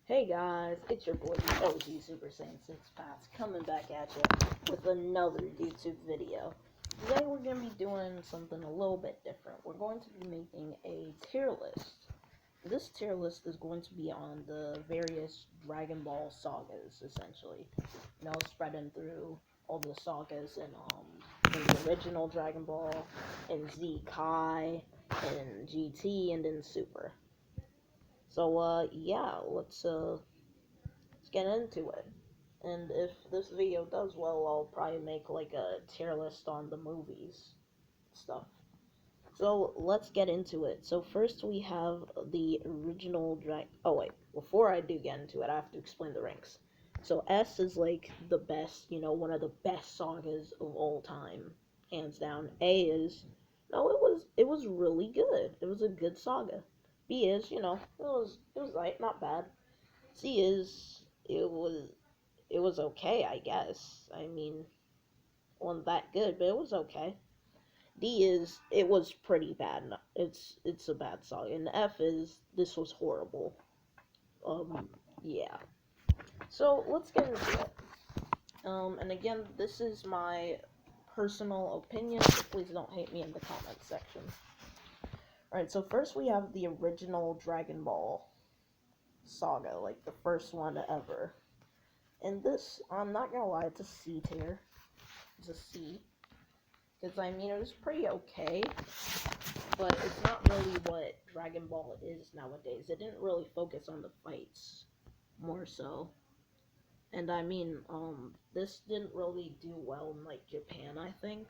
Hey guys, it's your boy the OG Super Saiyan 6 Pass coming back at you with another YouTube video. Today we're going to be doing something a little bit different. We're going to be making a tier list. This tier list is going to be on the various Dragon Ball sagas, essentially. Spreading through all the sagas in the original Dragon Ball, in Z Kai, in GT, and in Super. So, yeah, let's get into it. And if this video does well, I'll probably make like a tier list on the movies stuff. So let's get into it. So first we have the original Oh wait, before I do get into it, I have to explain the ranks. So S is like the best, one of the best sagas of all time, hands down. A is no, it was really good. It was a good saga. B is, it was like not bad. C is it was okay, I guess. I mean, wasn't that good, but it was okay. D is it was pretty bad. It's a bad song. And F is this was horrible. Yeah. So let's get into it. And again, this is my personal opinion, so please don't hate me in the comments section. Alright, so first we have the original Dragon Ball saga, like the first one ever. And this, I'm not gonna lie, it's a C tier. It's a C. Because, I mean, it was pretty okay, but it's not really what Dragon Ball is nowadays. It didn't really focus on the fights, more so. And, I mean, this didn't really do well in, like, Japan, I think.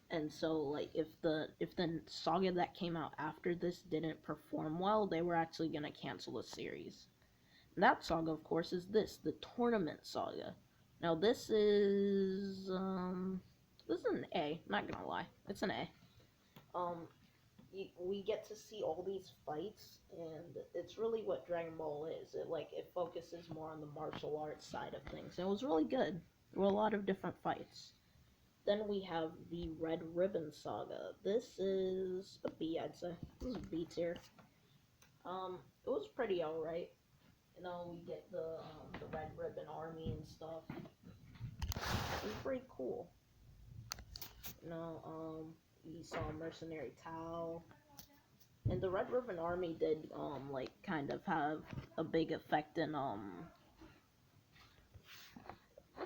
And so, like, if the saga that came out after this didn't perform well, they were actually gonna cancel the series. And that saga, of course, is the Tournament Saga. Now, this is an A, not gonna lie. It's an A. We get to see all these fights, and it's really what Dragon Ball is. It focuses more on the martial arts side of things. And it was really good. There were a lot of different fights. Then we have the Red Ribbon Saga. This is a B, I'd say. This is a B tier. It was pretty alright. We get the Red Ribbon Army and stuff. It was pretty cool. We saw Mercenary Tao. And the Red Ribbon Army did, kind of have a big effect in,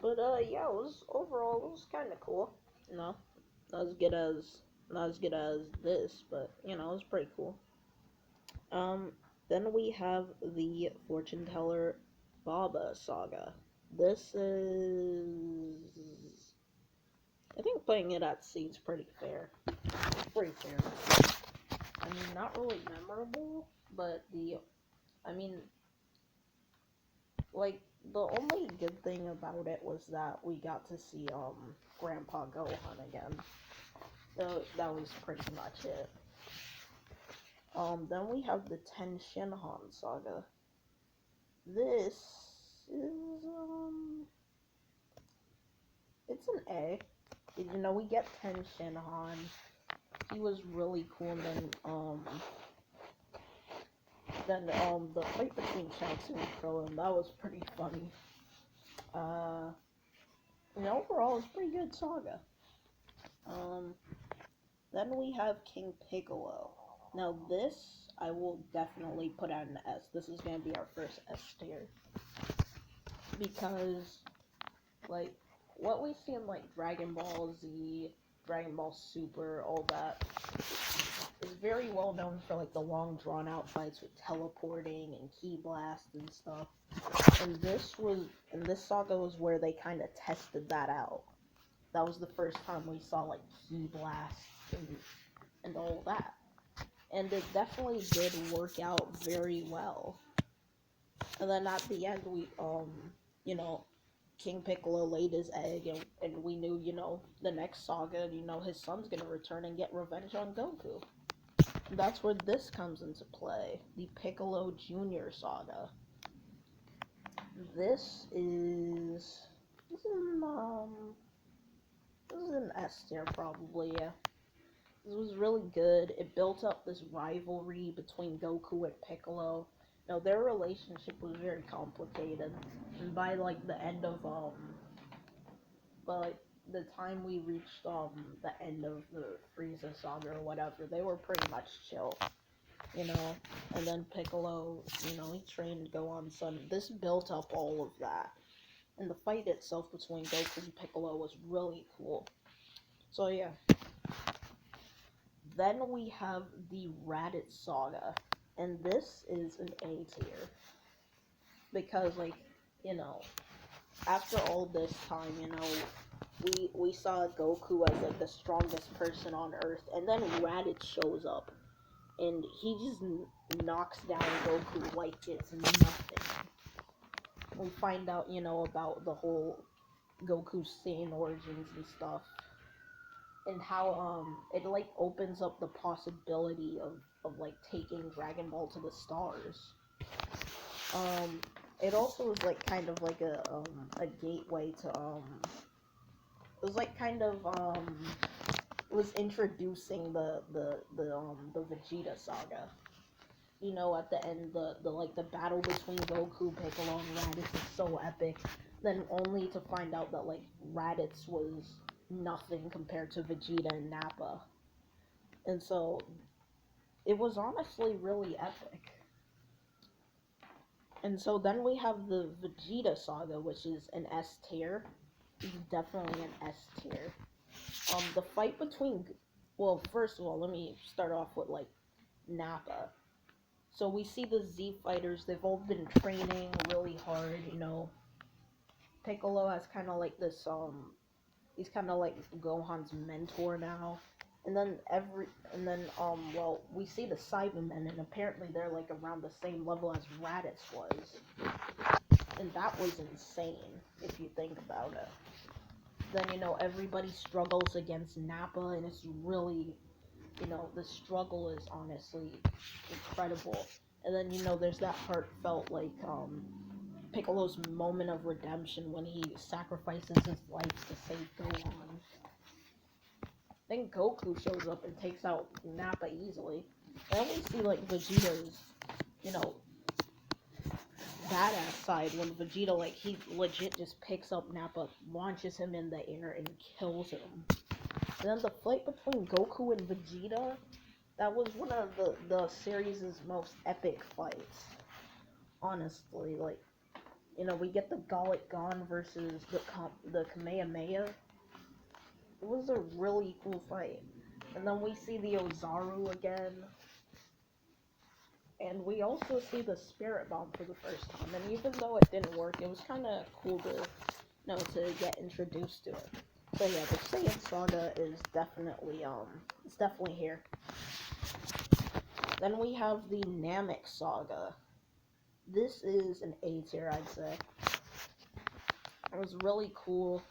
But, yeah, overall, it was kind of cool. Not as good as, not as good as this, but, it was pretty cool. Then we have the Fortune Teller Baba Saga. This is, I think putting it at C is pretty fair. It's pretty fair. I mean, not really memorable, but I mean, like, the only good thing about it was that we got to see, Grandpa Gohan again. So, that was pretty much it. Then we have the Ten Shinhan Saga. This is, it's an A. We get Ten Shinhan. He was really cool, and then the fight between Shao Tsung and Krillin, that was pretty funny. Overall, it's a pretty good saga. Then we have King Piccolo. Now this, I will definitely put out an S. This is gonna be our first S tier. Because, like, what we see in, like, Dragon Ball Z, Dragon Ball Super, all that, is very well known for, like, the long drawn out fights with teleporting and ki blast and stuff. And this saga was where they kind of tested that out. That was the first time we saw, like, ki blast and all that. And it definitely did work out very well. And then at the end, King Piccolo laid his egg, and we knew, the next saga, his son's gonna return and get revenge on Goku. And that's where this comes into play, the Piccolo Jr. saga. This is an S tier probably, yeah. This was really good. It built up this rivalry between Goku and Piccolo. No, their relationship was very complicated, and by like the end of by like the time we reached the end of the Frieza saga or whatever, they were pretty much chill, you know. And then Piccolo, you know, he trained Gohan's son. This built up all of that, and the fight itself between Goku and Piccolo was really cool. So yeah. Then we have the Raditz saga, and this is an A tier because, like, you know, after all this time, you know, we saw Goku as like the strongest person on Earth, and then Raditz shows up, and he just knocks down Goku like it's nothing. We find out, you know, about the whole Goku Saiyan origins and stuff, and how it like opens up the possibility of like taking Dragon Ball to the stars. Um, it also is like kind of like a gateway to it was like kind of it was introducing the Vegeta saga. You know, at the end, the like the battle between Goku, Piccolo, and Raditz is so epic. Then only to find out that like Raditz was nothing compared to Vegeta and Nappa, and so it was honestly really epic. And so then we have the Vegeta saga, which is an S tier. It's definitely an S tier. The fight between, well, first of all, let me start off with like Nappa. So we see the Z fighters, they've all been training really hard, you know. Piccolo has kind of like this, he's kind of like Gohan's mentor now. Well, we see the Cybermen, and apparently they're like around the same level as Raditz was. And that was insane, if you think about it. Then, you know, everybody struggles against Nappa, and it's really, you know, the struggle is honestly incredible. And then, you know, there's that heartfelt, like, Piccolo's moment of redemption when he sacrifices his life to save Gohan. Then Goku shows up and takes out Nappa easily. And then we see, like, Vegeta's, you know, badass side when Vegeta, like, he legit just picks up Nappa, launches him in the air, and kills him. And then the fight between Goku and Vegeta, that was one of the series' most epic fights. Honestly, like, you know, we get the Galick Gon versus the Kamehameha. It was a really cool fight. And then we see the Ozaru again. And we also see the Spirit Bomb for the first time. And even though it didn't work, it was kind of cool to, you know, to get introduced to it. So yeah, the Saiyan Saga is definitely, it's definitely here. Then we have the Namek Saga. This is an A tier, I'd say. It was really cool.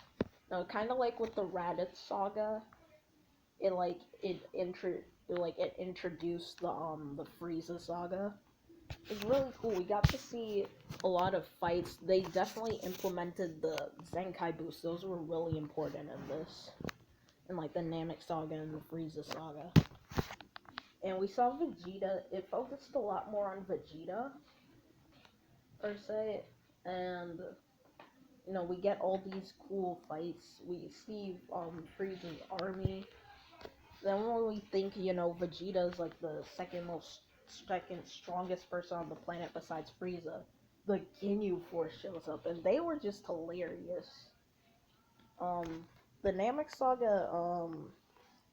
Now, kind of like with the Raditz Saga, it introduced the Frieza Saga. It's really cool. We got to see a lot of fights. They definitely implemented the Zenkai boost. Those were really important in this. In like the Namek Saga and the Frieza Saga. And we saw Vegeta. It focused a lot more on Vegeta, per se. And, you know, we get all these cool fights. We see Frieza's army. Then when we think, you know, Vegeta is like the second strongest person on the planet besides Frieza, the Ginyu Force shows up, and they were just hilarious. The Namek Saga,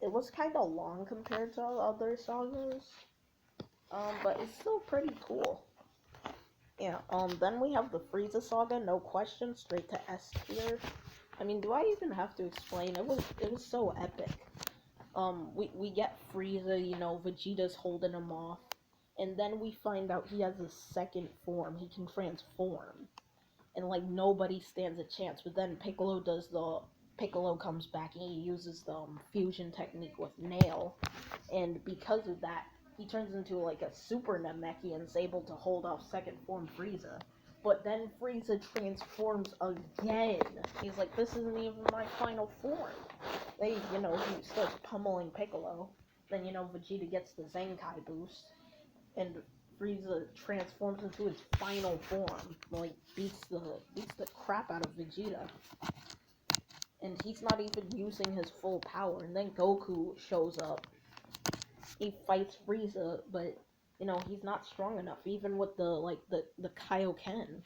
it was kind of long compared to other sagas, but it's still pretty cool. Yeah, then we have the Frieza Saga, no question, straight to S tier. I mean, do I even have to explain? It was so epic. We get Frieza, you know, Vegeta's holding him off, and then we find out he has a second form. He can transform, and like nobody stands a chance. But then Piccolo comes back and he uses the fusion technique with Nail, and because of that, he turns into like a super Namekian and is able to hold off second form Frieza. But then Frieza transforms again. He's like, this isn't even my final form. You know, he starts pummeling Piccolo. Then, you know, Vegeta gets the Zenkai boost. And Frieza transforms into his final form, like beats the crap out of Vegeta, and he's not even using his full power. And then Goku shows up. He fights Frieza, but he's not strong enough, even with the Kaioken.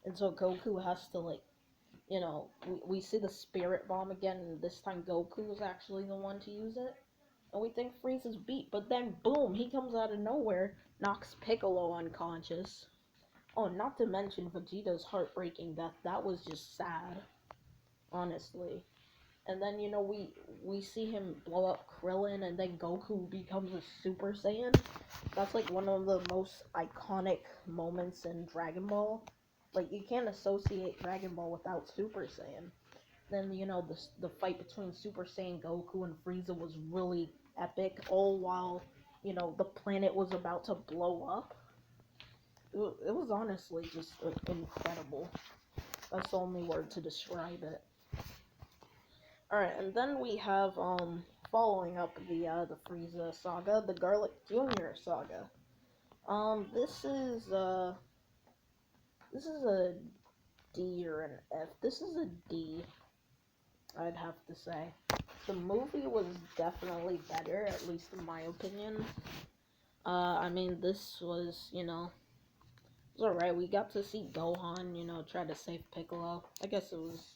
And so Goku has to we see the Spirit Bomb again, and this time Goku is actually the one to use it. And we think Frieza's beat, but then boom, he comes out of nowhere, knocks Piccolo unconscious. Oh, not to mention Vegeta's heartbreaking death. That was just sad, honestly. And then we see him blow up Krillin, and then Goku becomes a Super Saiyan. That's like one of the most iconic moments in Dragon Ball. Like, you can't associate Dragon Ball without Super Saiyan. Then the fight between Super Saiyan Goku and Frieza was really epic, all while the planet was about to blow up. It was honestly just incredible. That's the only word to describe it. Alright, and then we have following up the Frieza saga, the Garlic Jr. saga. This is a D or an F. This is a D, I'd have to say. The movie was definitely better, at least in my opinion. I mean, this was, it was alright. We got to see Gohan, try to save Piccolo. I guess it was,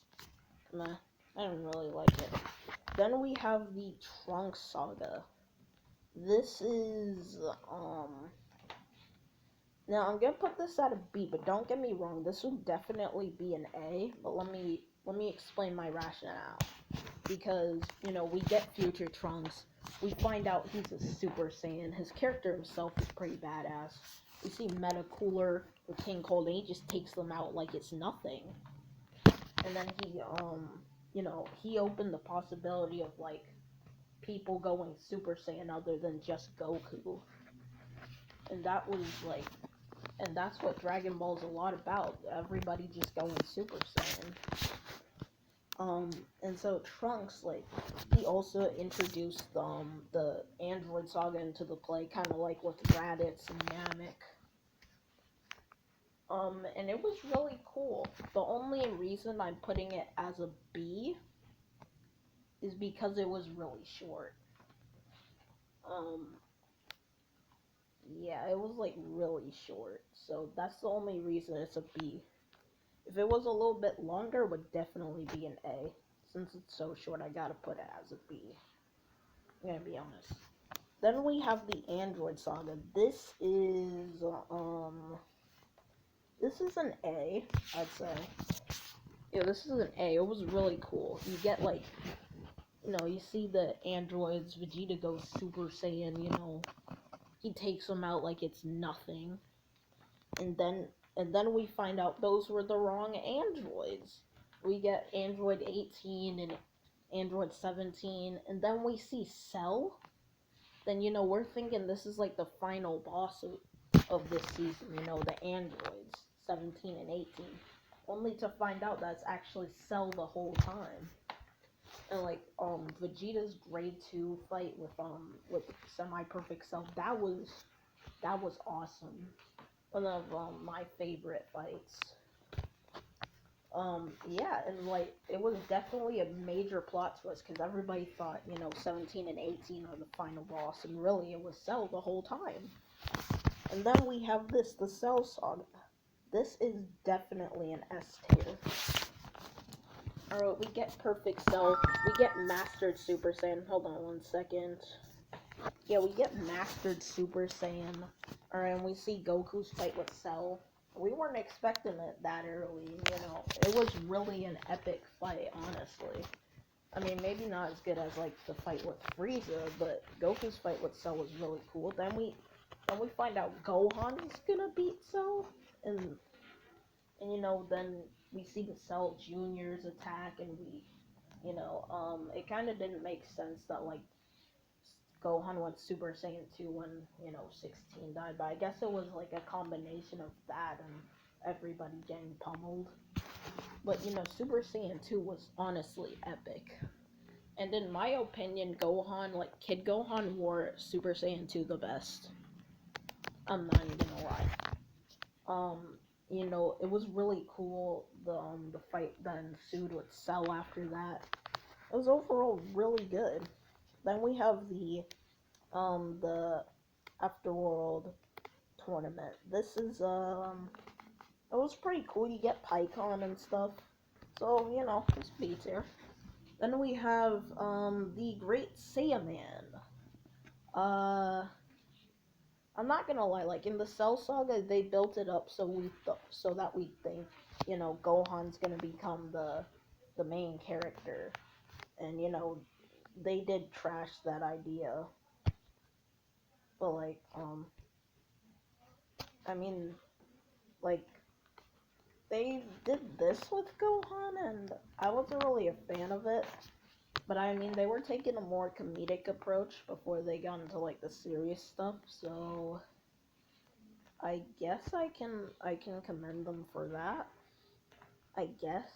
meh. I didn't really like it. Then we have the Trunks saga. This is, now I'm gonna put this at a B, but don't get me wrong, this would definitely be an A, but let me explain my rationale. Because, we get future Trunks, we find out he's a Super Saiyan, his character himself is pretty badass. We see Metacooler with King Cold, and he just takes them out like it's nothing. And then he opened the possibility of, like, people going Super Saiyan other than just Goku. And that was, like, and that's what Dragon Ball's a lot about, everybody just going Super Saiyan. And so Trunks, like, he also introduced, the Android saga into the play, kind of like with Raditz and Namek. And it was really cool. The only reason I'm putting it as a B is because it was really short. Yeah, it was, like, really short, so that's the only reason it's a B. If it was a little bit longer, it would definitely be an A. Since it's so short, I gotta put it as a B. I'm gonna be honest. Then we have the Android saga. This is an A, I'd say. Yeah, this is an A. It was really cool. You get, like, you see the androids, Vegeta goes Super Saiyan, he takes them out like it's nothing. And then we find out those were the wrong androids. We get Android 18 and Android 17, and then we see Cell. Then, we're thinking this is like the final boss of this season, the androids, 17 and 18. Only to find out that's actually Cell the whole time. And, like, Vegeta's grade 2 fight with Semi-Perfect Cell, that was awesome. One of my favorite fights. Yeah, and, like, it was definitely a major plot twist, because everybody thought, 17 and 18 are the final boss, and really it was Cell the whole time. And then we have the Cell saga. This is definitely an S tier. Alright, we get Perfect Cell, we get Mastered Super Saiyan, hold on one second. Yeah, we get Mastered Super Saiyan. Alright, and we see Goku's fight with Cell. We weren't expecting it that early, It was really an epic fight, honestly. I mean, maybe not as good as, like, the fight with Frieza, but Goku's fight with Cell was really cool. Then we find out Gohan is gonna beat Cell, and then we see the Cell Juniors attack, and it kind of didn't make sense that, like, Gohan went Super Saiyan 2 when, 16 died, but I guess it was, like, a combination of that and everybody getting pummeled. But, Super Saiyan 2 was honestly epic. And in my opinion, Gohan, like, Kid Gohan wore Super Saiyan 2 the best. I'm not even gonna lie. It was really cool the fight that ensued with Cell after that. It was overall really good. Then we have the Afterworld tournament. This is it was pretty cool. You get PyCon and stuff. So, it's B tier. Then we have the Great Saiyaman. Uh I'm not gonna lie, like in the Cell Saga, they built it up so that we think, Gohan's gonna become the main character, and they did trash that idea. But I mean, like they did this with Gohan, and I wasn't really a fan of it. But I mean, they were taking a more comedic approach before they got into like the serious stuff, so I guess I can commend them for that. I guess.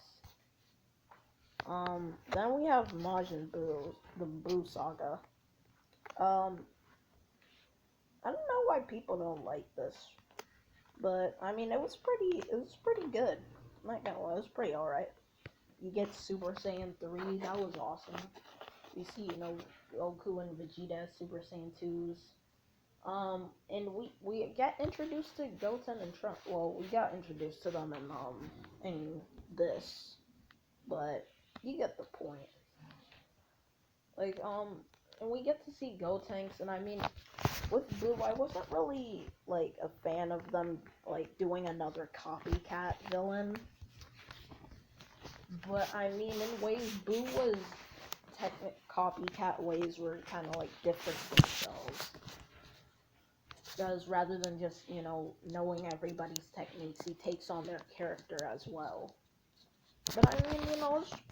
Then we have Majin Buu, the Buu Saga. Um, I don't know why people don't like this, but I mean, it was pretty good. I'm not gonna lie, it was pretty alright. You get Super Saiyan 3, that was awesome. We see, Goku and Vegeta as Super Saiyan 2s. And we get introduced to Goten and Trunks. Well, we got introduced to them in this, but you get the point. Like, and we get to see Gotenks, and I mean, with Boo, I wasn't really, like, a fan of them, like, doing another copycat villain. But, I mean, in ways, Boo was copycat ways were kind of, like, different themselves. Because rather than just, knowing everybody's techniques, he takes on their character as well. But I mean,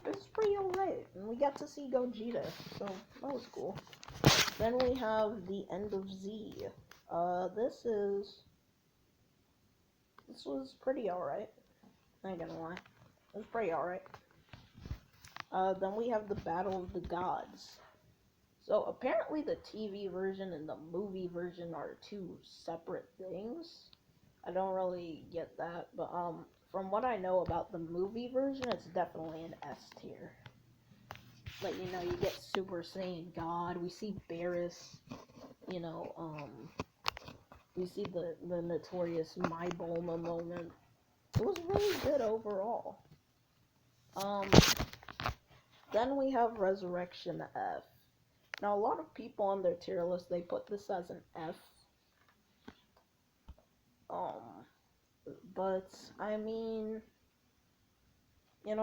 it's pretty alright. And we got to see Gogeta, so that was cool. Then we have the End of Z. This was pretty alright. I ain't gonna lie. It was pretty alright. Then we have the Battle of the Gods. So apparently the TV version and the movie version are two separate things. I don't really get that, but from what I know about the movie version, it's definitely an S tier. Like, you get Super Saiyan God, we see Barris, you know, we see the notorious My Bulma moment. It was really good overall. Um, then we have Resurrection F. Now, a lot of people on their tier list, they put this as an F. But, I mean,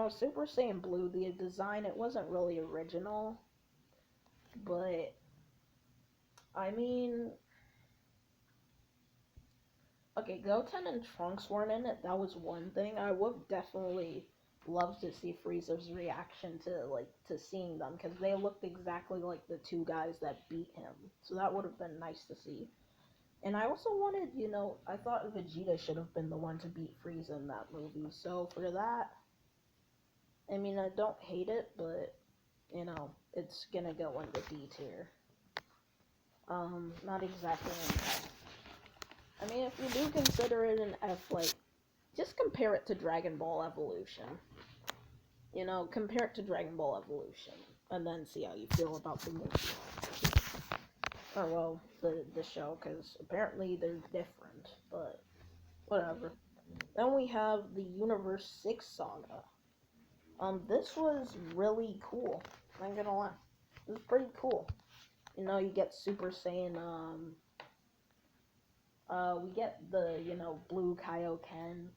Super Saiyan Blue, the design, it wasn't really original. But, I mean, okay, Goten and Trunks weren't in it. That was one thing. I would definitely love to see Frieza's reaction to seeing them, because they looked exactly like the two guys that beat him. So that would have been nice to see. And I also wanted, I thought Vegeta should have been the one to beat Frieza in that movie. So for that, I mean, I don't hate it, but it's gonna go into D tier. Not exactly an F. I mean, if you do consider it an F, like, just compare it to Dragon Ball Evolution. Compare it to Dragon Ball Evolution, and then see how you feel about the movie. Or, well, the show, because apparently they're different, but whatever. Then we have the Universe 6 Saga. This was really cool. I'm not gonna lie. It was pretty cool. You get Super Saiyan, we get the, blue Kaioken,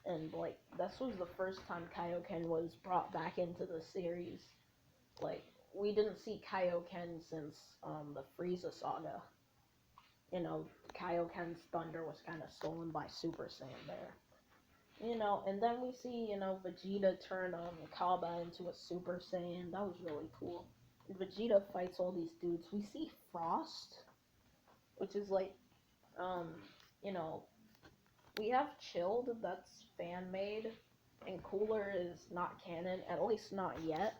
and, like, this was the first time Kaioken was brought back into the series. Like, we didn't see Kaioken since, the Frieza Saga. Kaioken's thunder was kind of stolen by Super Saiyan there. And then we see, Vegeta turn Kaba into a Super Saiyan. That was really cool. And Vegeta fights all these dudes. We see Frost, which is like, um, you know, we have Chilled, that's fan made, and Cooler is not canon, at least not yet.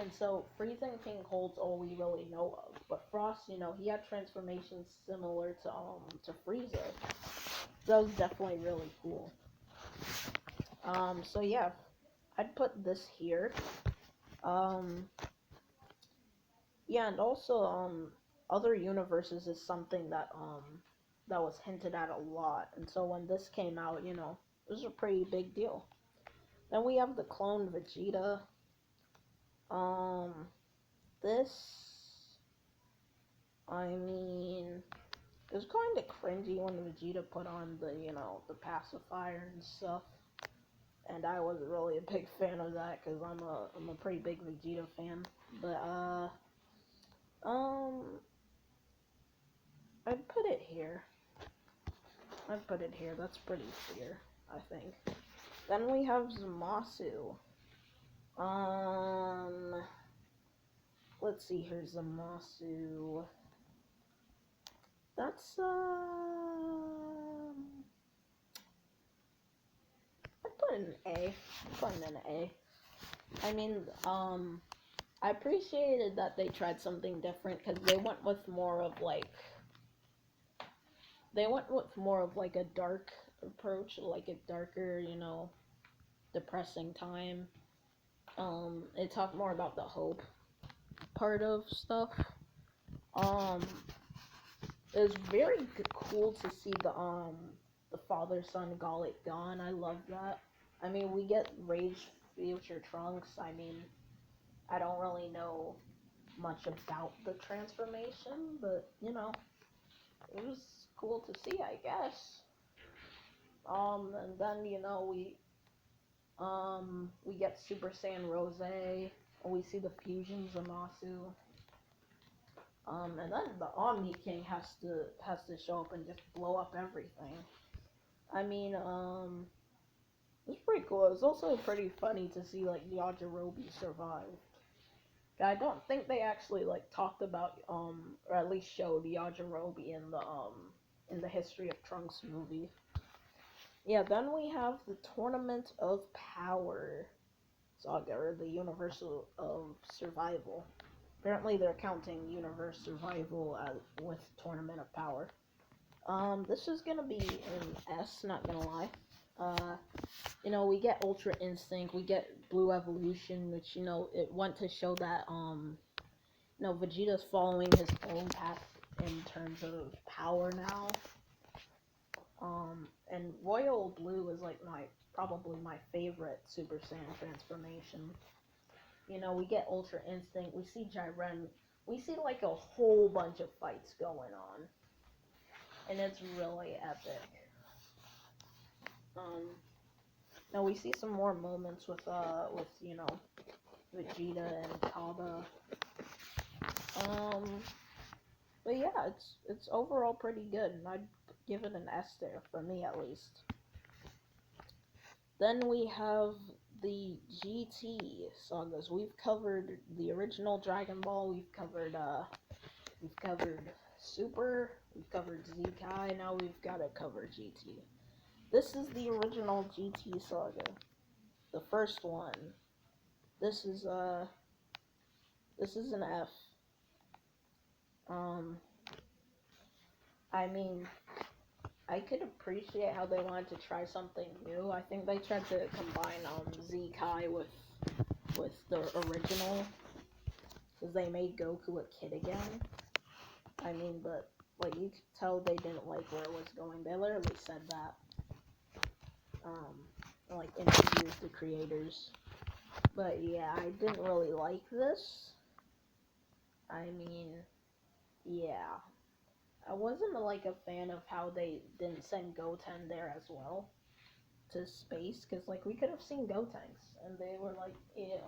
And so Frieza and King Cold's all we really know of. But Frost, you know, he had transformations similar to Frieza. That was definitely really cool. So yeah, I'd put this here. Yeah, and also other universes is something that was hinted at a lot. And so when this came out, you know, it was a pretty big deal. Then we have the clone Vegeta. Um, this, I mean, it was kind of cringy when Vegeta put on the, you know, the pacifier and stuff. And I wasn't really a big fan of that because I'm a pretty big Vegeta fan. But um, I'd put it here. I'd put it here. That's pretty clear, I think. Then we have Zamasu. Um, let's see here, Zamasu. That's I put an A. I'm putting an A. I mean, I appreciated that they tried something different because they went with more of like a dark approach, like a darker, you know, depressing time. It talked more about the hope part of stuff. Um, it was very cool to see the father son Gauntlet gone. I love that. I mean, we get Rage Future Trunks. I mean, I don't really know much about the transformation, but you know, it was cool to see, I guess. And then you know we get Super Saiyan Rose, and we see the fusion Zamasu. And then the Omni King has to show up and just blow up everything. I mean, it's pretty cool. It's also pretty funny to see like Yajirobe survive. I don't think they actually like talked about or at least showed Yajirobe in the History of Trunks movie. Yeah, then we have the Tournament of Power saga, or the Universal of Survival. Apparently, they're counting Universe Survival with Tournament of Power. This is gonna be an S, not gonna lie. You know, we get Ultra Instinct, we get Blue Evolution, which, you know, it went to show that, you know, Vegeta's following his own path in terms of power now. And Royal Blue is like probably my favorite Super Saiyan transformation. You know, we get Ultra Instinct, we see Jiren, we see like a whole bunch of fights going on, and it's really epic. Now we see some more moments with you know, Vegeta and Kaba. But yeah, it's overall pretty good, and I'd give it an S there for me at least. Then we have the GT sagas. We've covered the original Dragon Ball. We've covered Super. We've covered Z Kai. Now we've got to cover GT. This is the original GT saga, the first one. This is an F. I mean, I could appreciate how they wanted to try something new. I think they tried to combine Z Kai with the original, because they made Goku a kid again. I mean, but like you could tell they didn't like where it was going. They literally said that. Like interviews the creators. But yeah, I didn't really like this. I mean, yeah. I wasn't like a fan of how they didn't send Goten there as well to space, because like we could have seen Gotenks, and they were like, yeah,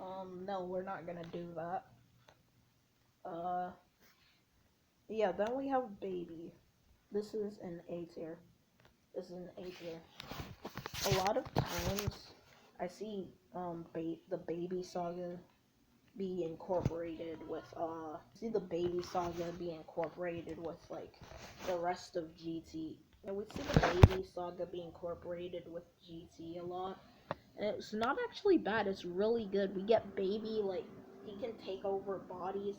no, we're not gonna do that. Yeah. Then we have Baby. This is an A tier. This is an A tier. A lot of times, I see the Baby saga be incorporated with like the rest of GT. And we see the Baby saga be incorporated with GT a lot. And it's not actually bad, it's really good. We get Baby like he can take over bodies.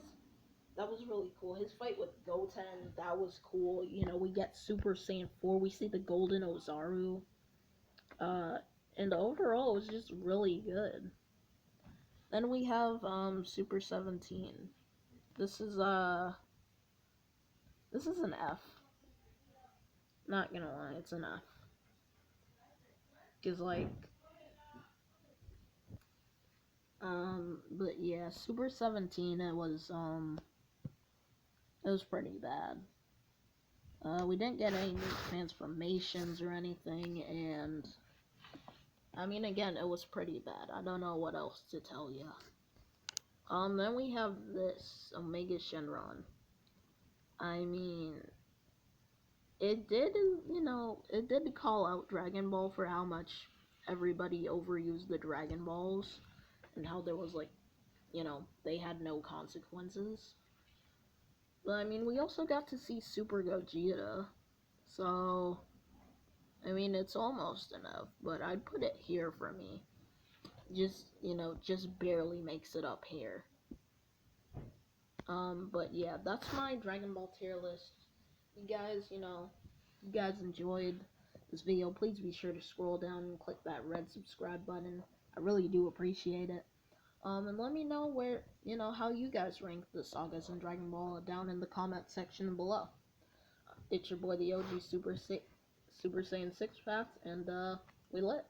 That was really cool. His fight with Goten, that was cool. You know, we get Super Saiyan 4, we see the Golden Ozaru. Uh, and overall, it was just really good. Then we have Super 17. This is this is an F. Not gonna lie, it's an F. Cause like but yeah, Super 17 it was pretty bad. We didn't get any new transformations or anything, and I mean, again, it was pretty bad. I don't know what else to tell you. Then we have this Omega Shenron. I mean, it did, it did call out Dragon Ball for how much everybody overused the Dragon Balls and how there was, like, they had no consequences. But, I mean, we also got to see Super Gogeta, so, I mean, it's almost enough, but I'd put it here for me. Just barely makes it up here. But yeah, that's my Dragon Ball tier list. You guys, you guys enjoyed this video, please be sure to scroll down and click that red subscribe button. I really do appreciate it. And let me know where, how you guys rank the sagas in Dragon Ball down in the comment section below. It's your boy, the OG Super Saiyan 6 Path, and we lit.